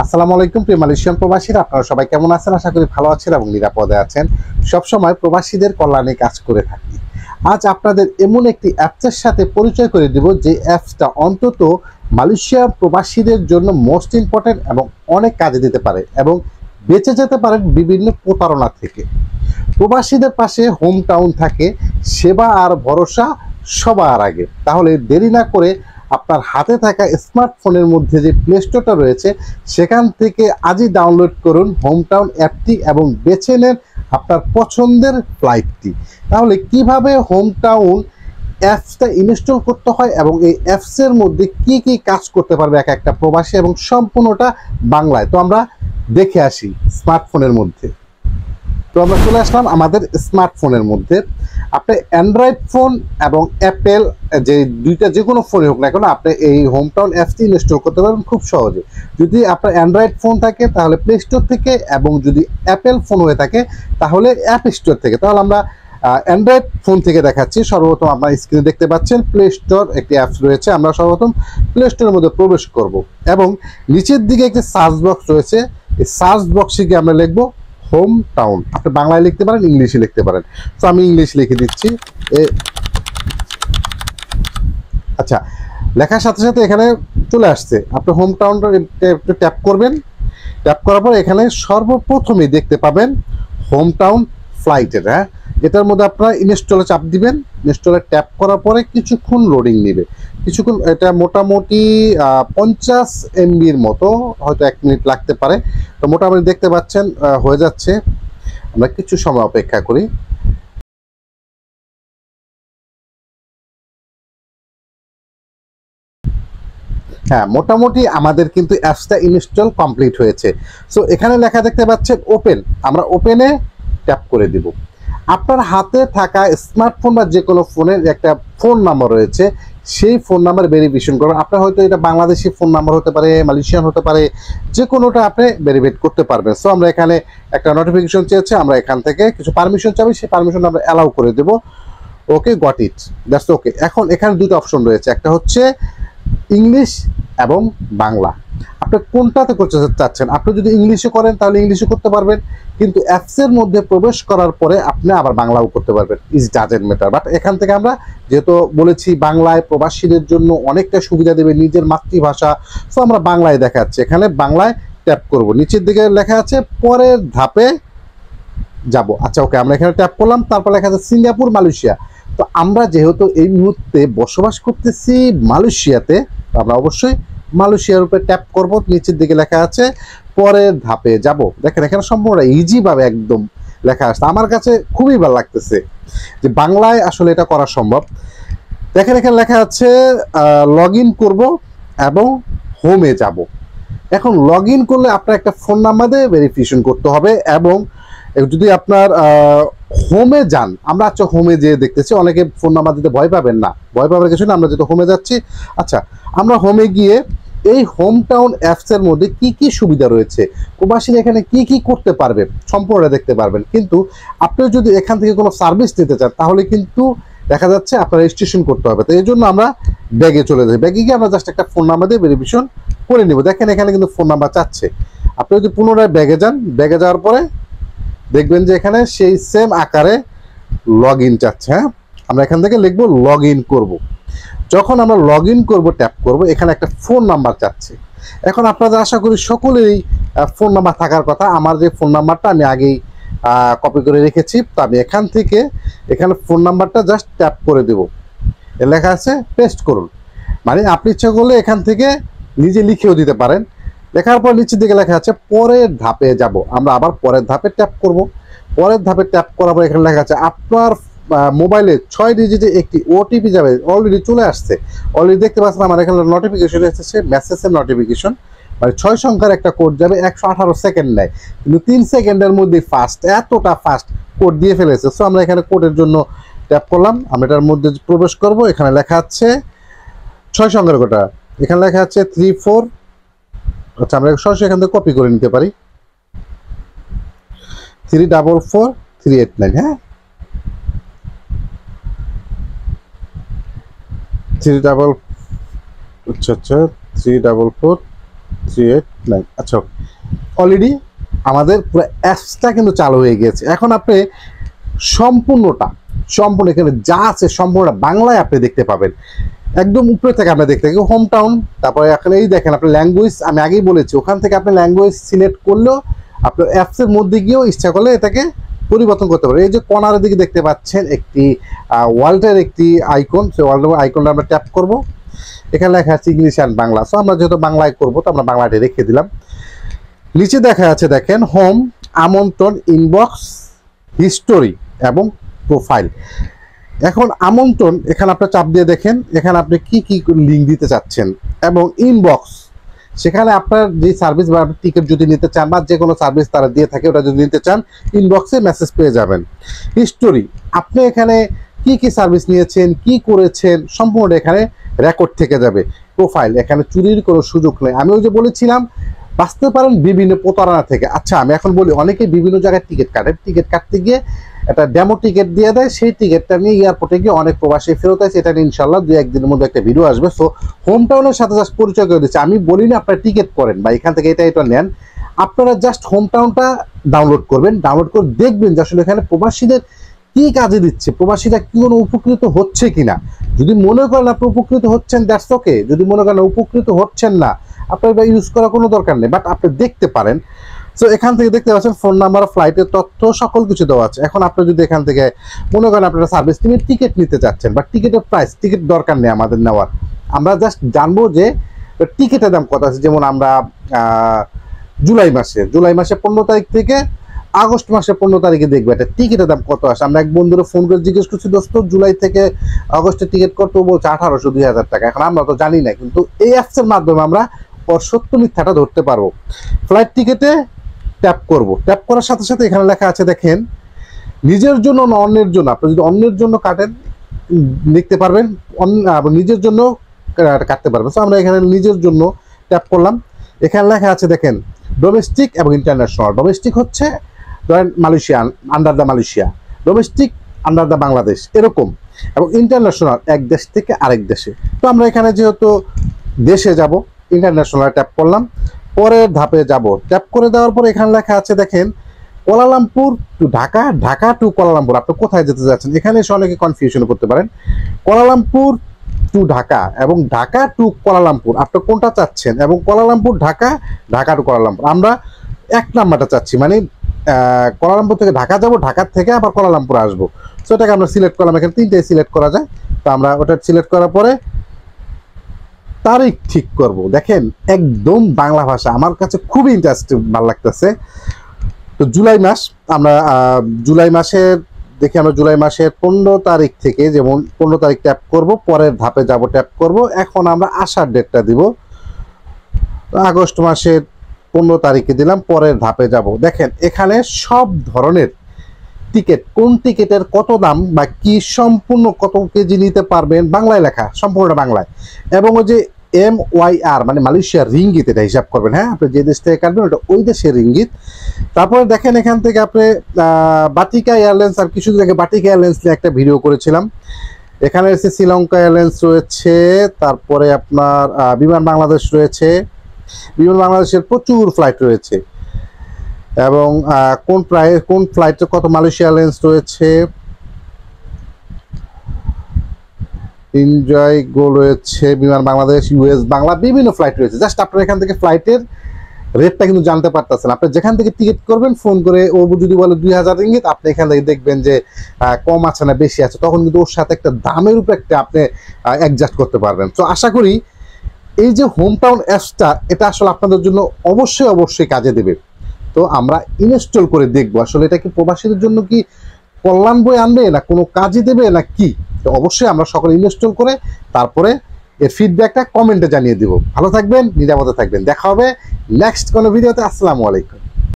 আসসালামু আলাইকুম প্রিয় মালয়েশিয়ান প্রবাসীরা, আপনারা সবাই কেমন আছেন? আশা করি ভালো আছেন এবং নিরাপদে আছেন। সবসময় প্রবাসীদের কল্যাণে কাজ করে থাকি। আজ আপনাদের এমন একটি অ্যাপসের সাথে পরিচয় করে দিব, যে অ্যাপসটা অন্তত মালয়েশিয়ার প্রবাসীদের জন্য মোস্ট ইম্পর্টেন্ট এবং অনেক কাজে দিতে পারে এবং বেঁচে যেতে পারেন বিভিন্ন প্রতারণা থেকে। প্রবাসীদের পাশে হোম টাউন থাকে, সেবা আর ভরসা সবার আগে। তাহলে দেরি না করে আপনার হাতে থাকা স্মার্টফোনের মধ্যে যে প্লে স্টোরটা রয়েছে, সেখান থেকে আজই ডাউনলোড করুন হোম টাউন অ্যাপটি এবং বেছে নেন আপনার পছন্দের ফ্লাইটটি। তাহলে কিভাবে হোম টাউন অ্যাপসটা ইনস্টল করতে হয় এবং এই অ্যাপসের মধ্যে কি কি কাজ করতে পারবে এক একটা প্রবাসী, এবং সম্পূর্ণটা বাংলায়, তো আমরা দেখে আসি স্মার্টফোনের মধ্যে। তো আমরা চলে আসলাম আমাদের স্মার্টফোনের মধ্যে। আপনি অ্যান্ড্রয়েড ফোন এবং অ্যাপেল, যে দুইটা যে কোনো ফোনে হোক না কেন, আপনি এই হোম টাউন অ্যাপসটি ইনস্টল করতে পারবেন খুব সহজে। যদি আপনার অ্যান্ড্রয়েড ফোন থাকে তাহলে প্লে স্টোর থেকে, এবং যদি অ্যাপেল ফোন হয়ে থাকে তাহলে অ্যাপ স্টোর থেকে। তাহলে আমরা অ্যান্ড্রয়েড ফোন থেকে দেখাচ্ছি। সর্বপ্রথম আপনার স্ক্রিনে দেখতে পাচ্ছেন প্লে স্টোর একটি অ্যাপস রয়েছে। আমরা সর্বপ্রথম প্লে স্টোরের মধ্যে প্রবেশ করব এবং নিচের দিকে একটি সার্চ বক্স রয়েছে। এই সার্চ বক্সে গিয়ে আমরা লিখবো হোম টাউন। আপনি বাংলায় লিখতে পারেন, ইংলিশে লিখতে পারেন। তো আমি ইংলিশ লিখে দিচ্ছি। আচ্ছা, লেখার সাথে সাথে এখানে চলে আসছে। আপনি হোম টাউনটা একটু ট্যাপ করবেন। ট্যাপ করার পর এখানে সর্বপ্রথমেই দেখতে পাবেন হোম টাউন ফ্লাইটের। হ্যাঁ, এটার মধ্যে আপনারা ইনস্টলে চাপ দিবেন। ইনস্টলে ট্যাপ করার পরে কিছুক্ষণ লোডিং নেবে। কিছুক্ষণ, এটা মোটামুটি 50 MBর মতো, হয়তো 1 মিনিট লাগতে পারে। তো মোটামুটি দেখতে পাচ্ছেন হয়ে যাচ্ছে। আমরা কিছু সময় অপেক্ষা করি। হ্যাঁ, মোটামুটি আমাদের কিন্তু অ্যাপসটা ইনস্টল কমপ্লিট হয়েছে। সো এখানে লেখা দেখতে পাচ্ছেন ওপেন। আমরা ওপেনে ট্যাপ করে দিব। আপনার হাতে থাকা স্মার্টফোন বা যে কোনো ফোনের একটা ফোন নাম্বার রয়েছে, সেই ফোন নাম্বার ভেরিফিকেশন করবেন। আপনার হয়তো এটা বাংলাদেশি ফোন নাম্বার হতে পারে, মালয়েশিয়ান হতে পারে, যে কোনোটা আপনি ভেরিফাইড করতে পারবেন। সো আমরা এখানে একটা নোটিফিকেশন চেয়েছে, আমরা এখান থেকে কিছু পারমিশন চাবি, সেই পারমিশন আমরা অ্যালাউ করে দেবো। ওকে, গট ইট, দ্যাটস ওকে। এখন এখানে দুটো অপশন রয়েছে, একটা হচ্ছে ইংলিশ এবং বাংলা। আপনি কোনটাতে করতে চাচ্ছেন? আপনি যদি ইংলিশে করেন তাহলে ইংলিশে করতে পারবেন, কিন্তু অ্যাপসের মধ্যে প্রবেশ করার পরে আপনি আবার বাংলাও করতে পারবেন। Is doesn't matter. বাট এখান থেকে আমরা যেহেতু বলেছি বাংলায় প্রবাসীদের জন্য অনেকটা সুবিধা দেবে, নিজের মাতৃভাষা। সো আমরা বাংলায় দেখাচ্ছি, এখানে বাংলায় ট্যাপ করব। নিচের দিকে লেখা আছে পরের ধাপে যাব। আচ্ছা, ওকে, আমরা এখানে ট্যাপ করলাম। তারপর লেখা আছে সিঙ্গাপুর, মালয়েশিয়া। তো আমরা যেহেতু এই মুহূর্তে বসবাস করতেছি মালয়েশিয়াতে, আমরা অবশ্যই মালয়েশিয়ার উপরে ট্যাপ করব। নিচের দিকে লেখা আছে পরের ধাপে যাব। দেখেন এখানে সম্পূর্ণ ইজি ভাবে একদম লেখা আসছে। আমার কাছে খুবই ভালো লাগতেছে যে বাংলায় আসলে এটা করা সম্ভব। দেখেন এখানে লেখা আছে লগ ইন করবো এবং হোমে যাব। এখন লগ ইন করলে আপনার একটা ফোন নাম্বার দিয়ে ভেরিফিকেশন করতে হবে, এবং যদি আপনার হোমে যান, আমরা আচ্ছা হোমে যেয়ে দেখতেছি, অনেকে ফোন নাম্বার দিতে ভয় পাবেন না, ভয় পাবার কিছু না। আমরা যেহেতু হোমে যাচ্ছি, আচ্ছা আমরা হোমে গিয়ে এই হোম টাউন অ্যাপসের মধ্যে কি কি সুবিধা রয়েছে, প্রবাসীরা এখানে কি কি করতে পারবে সম্পূর্ণ দেখতে পারবেন। কিন্তু আপনি যদি এখান থেকে কোনো সার্ভিস নিতে চান তাহলে কিন্তু দেখা যাচ্ছে আপনার রেজিস্ট্রেশন করতে হবে। তো এই জন্য আমরা ব্যাগে চলে যাই। ব্যাগে গিয়ে আমরা জাস্ট একটা ফোন নাম্বার দিয়ে ভেরিফিকেশন করে নিব। দেখেন এখানে কিন্তু ফোন নাম্বার চাচ্ছে। আপনি যদি পুনরায় ব্যাগে যান, ব্যাগে যাওয়ার পরে দেখবেন যে এখানে সেই সেম আকারে লগ ইন চাচ্ছে। হ্যাঁ, আমরা এখান থেকে লিখবো লগ ইন করবো। যখন আমরা লগ ইন করবো, ট্যাপ করবো, এখানে একটা ফোন নাম্বার চাচ্ছে। এখন আপনাদের আশা করি সকলেই ফোন নাম্বার থাকার কথা। আমার যে ফোন নাম্বারটা আমি আগেই কপি করে রেখেছি, তো আমি এখান থেকে এখানে ফোন নাম্বারটা জাস্ট ট্যাপ করে দেব। লেখা আছে পেস্ট করুন। মানে আপনি ইচ্ছা করলে এখান থেকে নিজে লিখেও দিতে পারেন। লেখার পর নিচের দিকে লেখা আছে পরের ধাপে যাব। আমরা আবার পরের ধাপে ট্যাপ করব। পরের ধাপে ট্যাপ করার পর এখানে লেখা আছে আপনার মোবাইলে 6 ডিজিটে একটি ওটিপি যাবে। অলরেডি চলে আসছে, অলরেডি দেখতে পাচ্ছেন আমার এখানে নোটিফিকেশন এসেছে, মেসেজের নোটিফিকেশন। মানে 6 সংখ্যার একটা কোড যাবে, 118 সেকেন্ড নেয়, কিন্তু 3 সেকেন্ডের মধ্যে ফাস্ট, এতটা ফাস্ট কোড দিয়ে ফেলেছে। সো আমরা এখানে কোডের জন্য ট্যাপ করলাম। আমরা এটার মধ্যে প্রবেশ করব। এখানে লেখা আছে 6 সংখ্যার কোডটা, এখানে লেখা আছে 34। আচ্ছা, আমরা সরাসরি এখান থেকে কপি করে নিতে পারি, 344389। হ্যাঁ, 3 ডাবল, আচ্ছা 344 3889। আচ্ছা, অলরেডি আমাদের পুরো অ্যাপসটা কিন্তু চালু হয়ে গেছে। এখন আপনি সম্পূর্ণ এখানে যা আছে সম্পূর্ণটা বাংলায় আপনি দেখতে পাবেন। একদম উপরে থেকে আপনি দেখতে পাবেন হোম টাউন, তারপরে এখন এই দেখেন আপনি ল্যাঙ্গুয়েজ, আমি আগেই বলেছি ওখান থেকে আপনি ল্যাঙ্গুয়েজ সিলেক্ট করলেও আপনার অ্যাপসের মধ্যে গিয়েও ইচ্ছা করলে এটাকে পরিবর্তন করতে পারেন। এই যে কর্নারের দিকে দেখতে পাচ্ছেন একটি ওয়ার্ল্ডের একটি আইকন, সেই ওয়ার্ল্ডের আইকনটা আমরা ট্যাপ করব। এখানে লেখা আছে ইংলিশ অ্যান্ড বাংলা, সো আমরা যেহেতু বাংলায় করবো তো আমরা বাংলাটি রেখে দিলাম। নিচে দেখা আছে দেখেন হোম, আমন্ত্রণ, ইনবক্স, হিস্টোরি এবং প্রোফাইল। এখন আমন্ত্রণ এখানে আপনার চাপ দিয়ে দেখেন এখানে আপনি কি কি লিঙ্ক দিতে চাচ্ছেন, এবং ইনবক্স সেখানে আপনার যে সার্ভিস বা টিকিট যদি নিতে চান বা যে কোনো সার্ভিস তারা দিয়ে থাকে ওটা যদি নিতে চান ইনবক্সে মেসেজ পেয়ে যাবেন। হিস্টোরি আপনি এখানে কি কি সার্ভিস নিয়েছেন, কি করেছেন সম্পূর্ণ এখানে রেকর্ড থেকে যাবে। প্রোফাইল এখানে চুরির কোনো সুযোগ নেই। আমি ওই যে বলেছিলাম বাঁচতে পারেন বিভিন্ন প্রতারণা থেকে। আচ্ছা আমি এখন বলি, অনেকে বিভিন্ন জায়গায় টিকিট কাটে, টিকিট কাটতে গিয়ে একটা ডেমো টিকিট দিয়ে দেয়, সেই টিকিটটা নিয়ে এয়ারপোর্টে গিয়ে অনেক প্রবাসী ফেরত আসে। এটা নিয়ে ইনশাল্লাহ 2-1 দিনের মধ্যে একটা ভিডিও আসবে। সো হোম টাউনের সাথে জাস্ট পরিচয় করে দিচ্ছি। আমি বলি না আপনারা টিকিট করেন বা এখান থেকে এটা নেন, আপনারা জাস্ট হোম টাউনটা ডাউনলোড করবেন, ডাউনলোড করে দেখবেন যে আসলে এখানে প্রবাসীদের কি কাজে দিচ্ছে, প্রবাসীরা কি কোনো উপকৃত হচ্ছে কিনা। যদি মনে করেন আপনি উপকৃত হচ্ছেন দ্যাটস ওকে, যদি মনে করেন উপকৃত হচ্ছেন না আপনার এটা ইউজ করার কোনো দরকার নেই, বাট আপনি দেখতে পারেন। সো এখান থেকে দেখতে পাচ্ছেন ফোন নাম্বার, ফ্লাইটের তথ্য সকল কিছু দেওয়া আছে। এখন আপনি যদি এখান থেকে মনে করেন আপনারা সার্ভিস টিমের টিকিট নিতে চাচ্ছেন বা টিকিটের প্রাইস, টিকিট দরকার নেই আমাদের নেওয়ার, আমরা জাস্ট জানবো যে টিকিটের দাম কত আছে। যেমন আমরা জুলাই মাসে 15 তারিখ থেকে আগস্ট মাসে 15 তারিখে দেখবো একটা টিকিটের দাম কত আসে। আমরা এক বন্ধুরা ফোন করে জিজ্ঞেস করছি দোস্ত জুলাই থেকে আগস্টের টিকিট কত, বলছে 1800-2000 টাকা। এখন আমরা তো জানি না, কিন্তু এই অ্যাপসের মাধ্যমে আমরা ওর সত্য মিথ্যাটা ধরতে পারবো। ফ্লাইট টিকিটে ট্যাপ করব, ট্যাপ করার সাথে সাথে এখানে লেখা আছে দেখেন নিজের জন্য না অন্যের জন্য। আপনি যদি অন্যের জন্য কাটেন লিখতে পারবেন, নিজের জন্য কাটতে পারবেন। তো আমরা এখানে নিজের জন্য ট্যাপ করলাম। এখানে লেখা আছে দেখেন ডোমেস্টিক এবং ইন্টারন্যাশনাল। ডোমেস্টিক হচ্ছে ধরেন Malaysia, under the Malaysia, domestic under the Bangladesh এরকম, এবং ইন্টারন্যাশনাল এক দেশ থেকে আরেক দেশে। তো আমরা এখানে যেহেতু দেশে যাব ইন্টারন্যাশনাল ট্যাপ করলাম, পরের ধাপে যাব। ট্যাপ করে দেওয়ার পর এখানে লেখা আছে দেখেন Kuala Lumpur two Dhaka, Dhaka two Kuala Lumpur. আপনি কোথায় যেতে যাচ্ছেন এখানে এসে অনেকে কনফিউশন করতে পারেন। কুয়ালালামপুর টু ঢাকা এবং ঢাকা টু কুয়ালালামপুর আপনি কোনটা চাচ্ছেন, এবং Kuala Lumpur Dhaka, Dhaka two Kuala Lumpur. আমরা 1 নাম্বারটা চাচ্ছি, মানে কুয়ালালামপুর থেকে ঢাকা যাব, ঢাকার থেকে আবার কুয়ালালামপুর আসবো। সো এটাকে আমরা সিলেক্ট করলাম, এখানে 3টে সিলেক্ট করা যায়। তো আমরা ওটা সিলেক্ট করার পরে তারিখ ঠিক করব। দেখেন একদম বাংলা ভাষা, আমার কাছে খুবই ইন্টারেস্টিং ভালো লাগতেছে। তো জুলাই মাস, আমরা জুলাই মাসের দেখি আমরা জুলাই মাসের 15 তারিখ থেকে, যেমন 15 তারিখ ট্যাপ করব, পরের ধাপে যাব ট্যাপ করব। এখন আমরা আসার ডেটটা দিব, আগস্ট মাসের 15 তারিখে দিলাম, পরের ধাপে যাব। দেখেন এখানে সব ধরনের টিকিট, কোন টিকিটের কত দাম বা কি সম্পূর্ণ কত কেজি নিতে পারবেন বাংলায় লেখা, সম্পূর্ণ বাংলায়। এবং ওই যে MYR মানে মালয়েশিয়ার রিঙ্গিত, এটা হিসাব করবেন। হ্যাঁ, আপনি যে দেশ থেকে কাটবেন ওটা ওই দেশের রিঙ্গিত। তারপরে দেখেন এখান থেকে আপনি বাটিকা এয়ারলাইন্স, আর কিছুদিন আগে বাটিকা এয়ারলাইন্স নিয়ে একটা ভিডিও করেছিলাম। এখানে এসে শ্রীলঙ্কা এয়ারলাইন্স রয়েছে, তারপরে আপনার বিমান বাংলাদেশ রয়েছে, বিমান বাংলাদেশের প্রচুর ফ্লাইট রয়েছে, এবং কোন ফ্লাইটে কত মালয়েশিয়া এয়ারলাইন্স রয়েছে, এনজয় গো রয়েছে, বিমান বাংলাদেশ, US বাংলা, বিভিন্ন ফ্লাইট রয়েছে। জাস্ট আপনারা এখান থেকে ফ্লাইটের রেটটা কিন্তু জানতে পারতেছেন। আপনি যেখান থেকে টিকিট করবেন ফোন করে, ও যদি বলে 2000 রিঙ্গিত, আপনি এখান থেকে দেখবেন যে কম আছে না বেশি আছে, তখন কিন্তু ওর সাথে একটা দামের উপর একটা আপনি অ্যাডজাস্ট করতে পারবেন। তো আশা করি এই যে হোম টাউন অ্যাপসটা, এটা আসলে আপনাদের জন্য অবশ্যই কাজে দেবে। তো আমরা ইনস্টল করে দেখবো আসলে এটা কি প্রবাসীদের জন্য কি কল্যাণ বয়ে আনবে, না কোনো কাজে দেবে, না কি। তো অবশ্যই আমরা সকলে ইনস্টল করে তারপরে এর ফিডব্যাকটা কমেন্টে জানিয়ে দিব। ভালো থাকবেন, নিরাপদে থাকবেন। দেখা হবে নেক্সট কোনো ভিডিওতে। আসসালামু আলাইকুম।